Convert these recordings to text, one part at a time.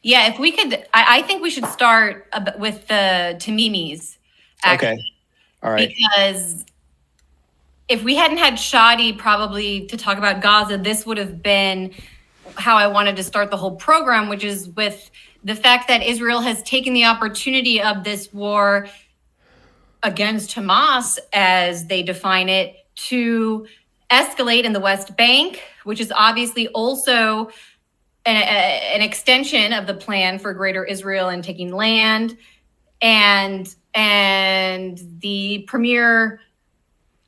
Yeah, if we could, I think we should start with the Tamimis. Actually, okay. All right. Because if we hadn't had Shadi probably to talk about Gaza, this would have been how I wanted to start the whole program, which is with the fact that Israel has taken the opportunity of this war against Hamas, as they define it, to escalate in the West Bank, which is obviously also an extension of the plan for Greater Israel and taking land. And the premier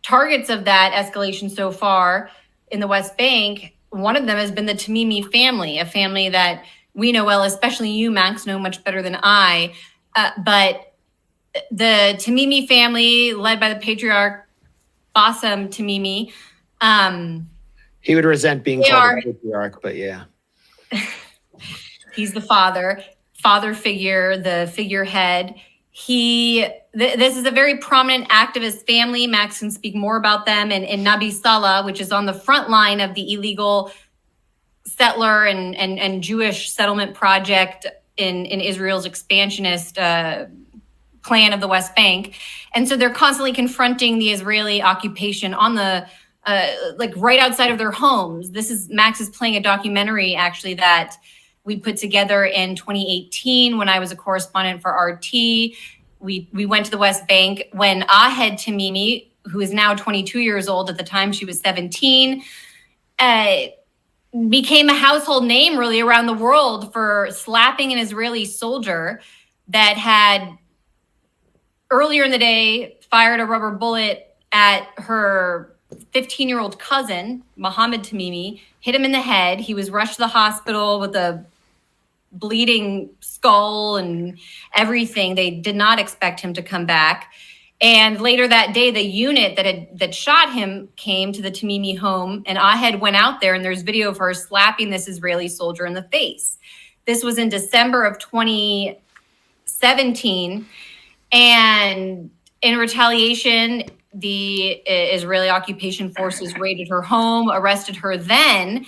targets of that escalation so far in the West Bank, one of them has been the Tamimi family, a family that we know well, especially you, Max, know much better than I. But the Tamimi family, led by the patriarch Bassem Tamimi, he would resent being called a patriarch, but yeah. He's the father figure, the figurehead. This is a very prominent activist family. Max can speak more about them. And Nabi Saleh, which is on the front line of the illegal settler and Jewish settlement project in Israel's expansionist plan of the West Bank. And so they're constantly confronting the Israeli occupation on the like right outside of their homes. Max is playing a documentary actually that we put together in 2018 when I was a correspondent for RT. We went to the West Bank when Ahed Tamimi, who is now 22 years old, at the time she was 17, became a household name really around the world for slapping an Israeli soldier that had earlier in the day fired a rubber bullet at her 15-year-old cousin, Mohammed Tamimi, hit him in the head. He was rushed to the hospital with a bleeding skull and everything. They did not expect him to come back. And later that day, the unit that shot him came to the Tamimi home, and Ahed went out there, and there's video of her slapping this Israeli soldier in the face. This was in December of 2017. And in retaliation, the Israeli occupation forces raided her home, arrested her then,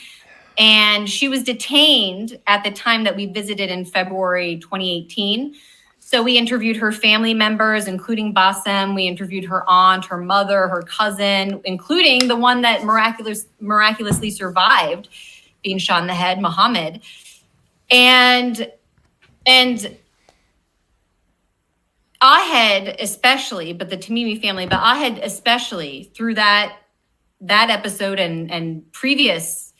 and she was detained at the time that we visited in February 2018. So we interviewed her family members, including Bassem. We interviewed her aunt, her mother, her cousin, including the one that miraculously survived being shot in the head, Mohammed. And Ahed especially, but the Tamimi family, but Ahed especially, through that episode and previous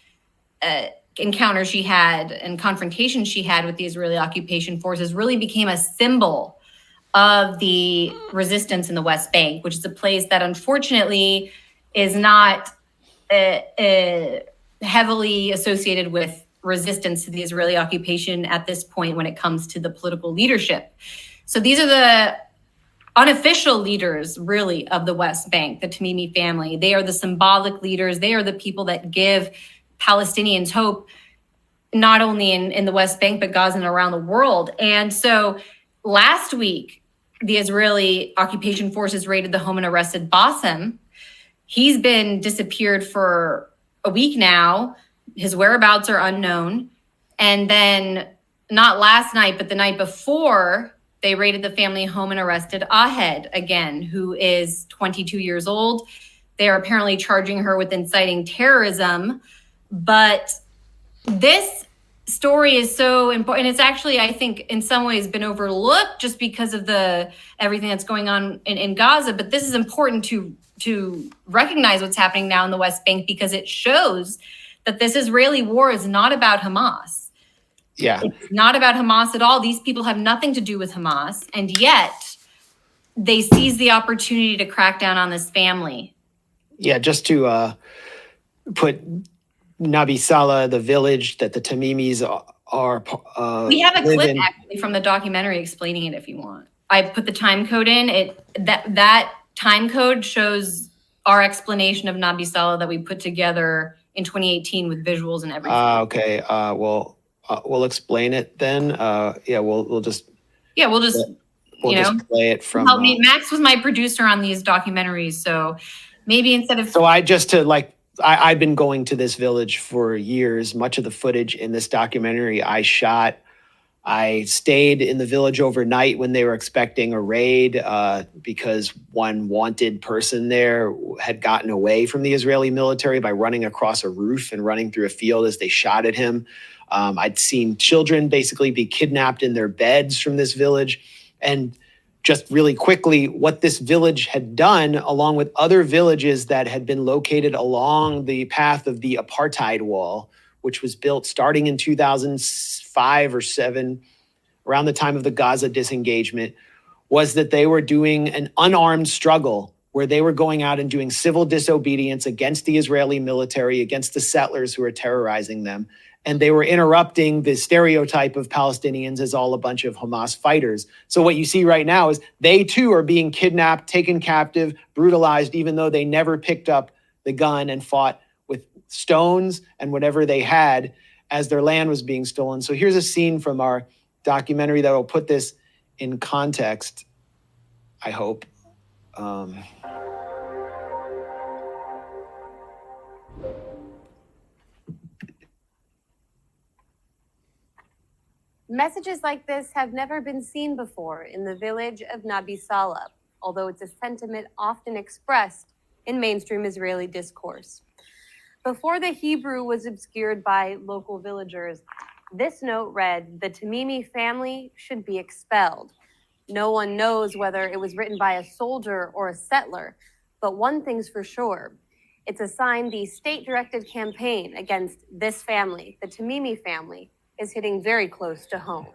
encounters she had and confrontations she had with the Israeli occupation forces, really became a symbol of the resistance in the West Bank, which is a place that unfortunately is not heavily associated with resistance to the Israeli occupation at this point when it comes to the political leadership. So these are the unofficial leaders, really, of the West Bank, the Tamimi family. They are the symbolic leaders. They are the people that give Palestinians hope, not only in the West Bank, but Gaza and around the world. And so last week, the Israeli occupation forces raided the home and arrested Bassem. He's been disappeared for a week now. His whereabouts are unknown. And then not last night, but the night before, they raided the family home and arrested Ahed again, who is 22 years old. They are apparently charging her with inciting terrorism. But this story is so important. It's actually, I think, in some ways been overlooked just because of everything that's going on in Gaza. But this is important to recognize what's happening now in the West Bank, because it shows that this Israeli war is not about Hamas. Yeah. It's not about Hamas at all. These people have nothing to do with Hamas. And yet they seize the opportunity to crack down on this family. Yeah, just to put Nabi Saleh, the village that the Tamimis are we have a clip actually from the documentary explaining it if you want. I put the time code in. That time code shows our explanation of Nabi Saleh that we put together in 2018 with visuals and everything. Okay. We'll explain it then. We'll just play it from. Help me. Max was my producer on these documentaries, so maybe instead of. So I've been going to this village for years. Much of the footage in this documentary I shot I stayed in the village overnight when they were expecting a raid because one wanted person there had gotten away from the Israeli military by running across a roof and running through a field as they shot at him. I'd seen children basically be kidnapped in their beds from this village. And just really quickly, what this village had done, along with other villages that had been located along the path of the apartheid wall, which was built starting in 2005 or 7, around the time of the Gaza disengagement, was that they were doing an unarmed struggle where they were going out and doing civil disobedience against the Israeli military, against the settlers who were terrorizing them. And they were interrupting the stereotype of Palestinians as all a bunch of Hamas fighters. So what you see right now is they too are being kidnapped, taken captive, brutalized, even though they never picked up the gun and fought with stones and whatever they had as their land was being stolen. So here's a scene from our documentary that will put this in context, I hope. Messages like this have never been seen before in the village of Nabi Saleh, although it's a sentiment often expressed in mainstream Israeli discourse. Before the Hebrew was obscured by local villagers, this note read, "The Tamimi family should be expelled." No one knows whether it was written by a soldier or a settler, but one thing's for sure. It's a sign the state-directed campaign against this family, the Tamimi family, is hitting very close to home.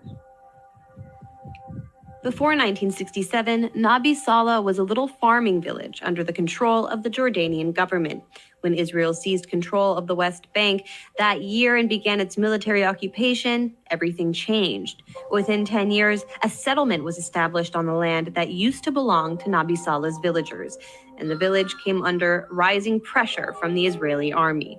Before 1967, Nabi Saleh was a little farming village under the control of the Jordanian government. When Israel seized control of the West Bank that year and began its military occupation, everything changed. Within 10 years, a settlement was established on the land that used to belong to Nabi Saleh's villagers, and the village came under rising pressure from the Israeli army.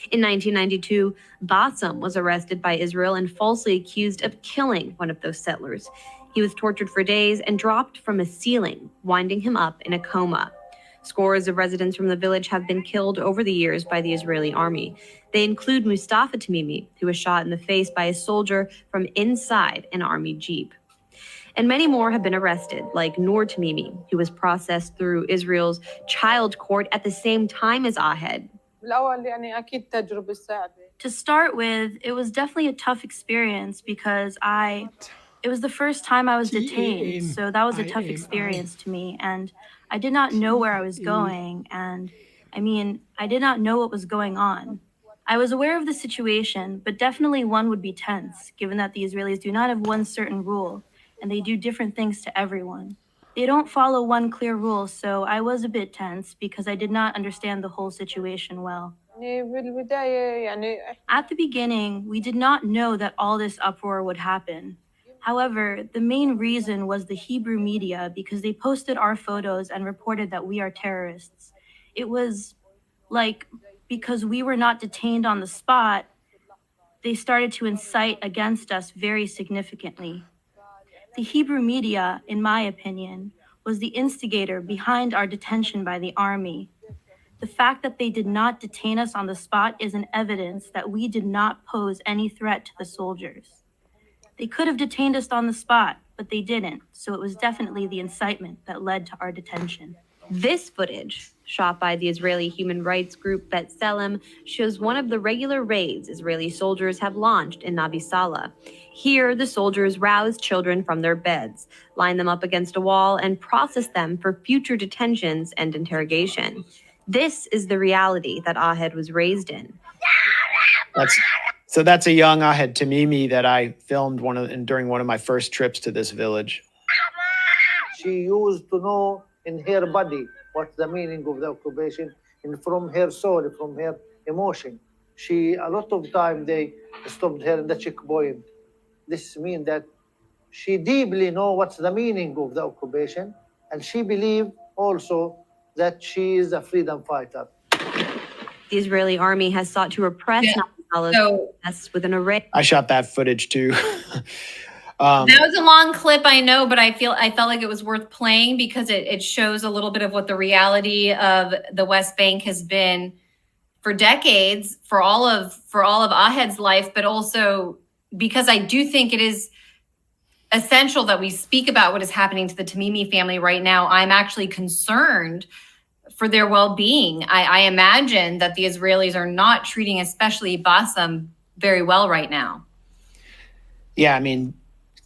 In 1992, Bassima was arrested by Israel and falsely accused of killing one of those settlers. He was tortured for days and dropped from a ceiling, winding him up in a coma. Scores of residents from the village have been killed over the years by the Israeli army. They include Mustafa Tamimi, who was shot in the face by a soldier from inside an army jeep. And many more have been arrested, like Noor Tamimi, who was processed through Israel's child court at the same time as Ahed. To start with, it was definitely a tough experience because it was the first time I was detained, so that was a tough experience to me, and I did not know where I was going, and I did not know what was going on. I was aware of the situation, but definitely one would be tense, given that the Israelis do not have one certain rule, and they do different things to everyone. They don't follow one clear rule, so I was a bit tense because I did not understand the whole situation well. At the beginning, we did not know that all this uproar would happen. However, the main reason was the Hebrew media because they posted our photos and reported that we are terrorists. It was like, because we were not detained on the spot, they started to incite against us very significantly. The Hebrew media, in my opinion, was the instigator behind our detention by the army. The fact that they did not detain us on the spot is an evidence that we did not pose any threat to the soldiers. They could have detained us on the spot, but they didn't, so it was definitely the incitement that led to our detention. This footage, shot by the Israeli human rights group Bassima, shows one of the regular raids Israeli soldiers have launched in Nabi Saleh. Here, the soldiers rouse children from their beds, line them up against a wall, and process them for future detentions and interrogation. This is the reality that Ahed was raised in. That's a young Ahed Tamimi that I filmed during one of my first trips to this village. She used to know in her body what's the meaning of the occupation, and from her soul, from her emotion. A lot of time they stopped her in the checkpoint. This means that she deeply know what's the meaning of the occupation, and she believed also that she is a freedom fighter. The Israeli army has sought to repress Nabi Saleh's with an array. I shot that footage too. That was a long clip, I know, but I felt like it was worth playing because it shows a little bit of what the reality of the West Bank has been for decades, for all of Ahed's life, but also because I do think it is essential that we speak about what is happening to the Tamimi family right now, I'm actually concerned for their well-being. I imagine that the Israelis are not treating especially Bassem very well right now. Yeah, I mean,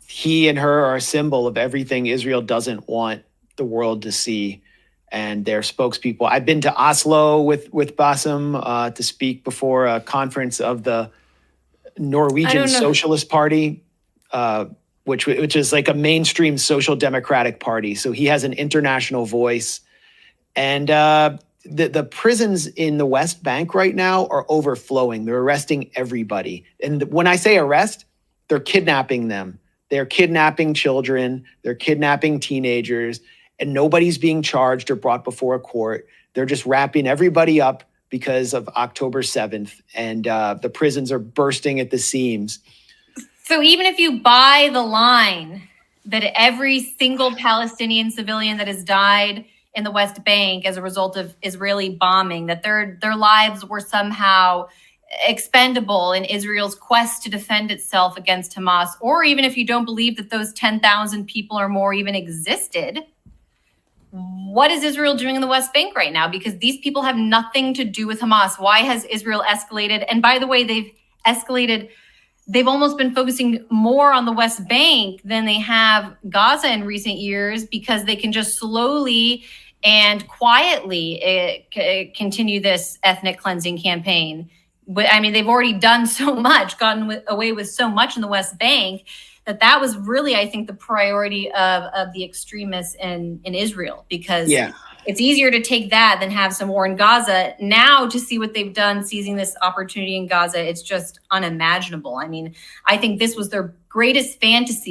he and her are a symbol of everything Israel doesn't want the world to see. And their spokespeople. I've been to Oslo with Bassem to speak before a conference of the Norwegian Socialist Party, which is like a mainstream social democratic party. So he has an international voice. And the prisons in the West Bank right now are overflowing. They're arresting everybody. And when I say arrest, they're kidnapping them. They're kidnapping children. They're kidnapping teenagers. And nobody's being charged or brought before a court. They're just wrapping everybody up because of October 7th. And the prisons are bursting at the seams. So even if you buy the line that every single Palestinian civilian that has died in the West Bank as a result of Israeli bombing, that their lives were somehow expendable in Israel's quest to defend itself against Hamas, or even if you don't believe that those 10,000 people or more even existed, what is Israel doing in the West Bank right now? Because these people have nothing to do with Hamas. Why has Israel escalated? And by the way, they've almost been focusing more on the West Bank than they have Gaza in recent years, because they can just slowly and quietly continue this ethnic cleansing campaign. But I mean, they've already done so much, gotten away with so much in the West Bank, that was really, I think, the priority of the extremists in Israel, because it's easier to take that than have some war in Gaza. Now to see what they've done, seizing this opportunity in Gaza, it's just unimaginable. I mean, I think this was their greatest fantasy.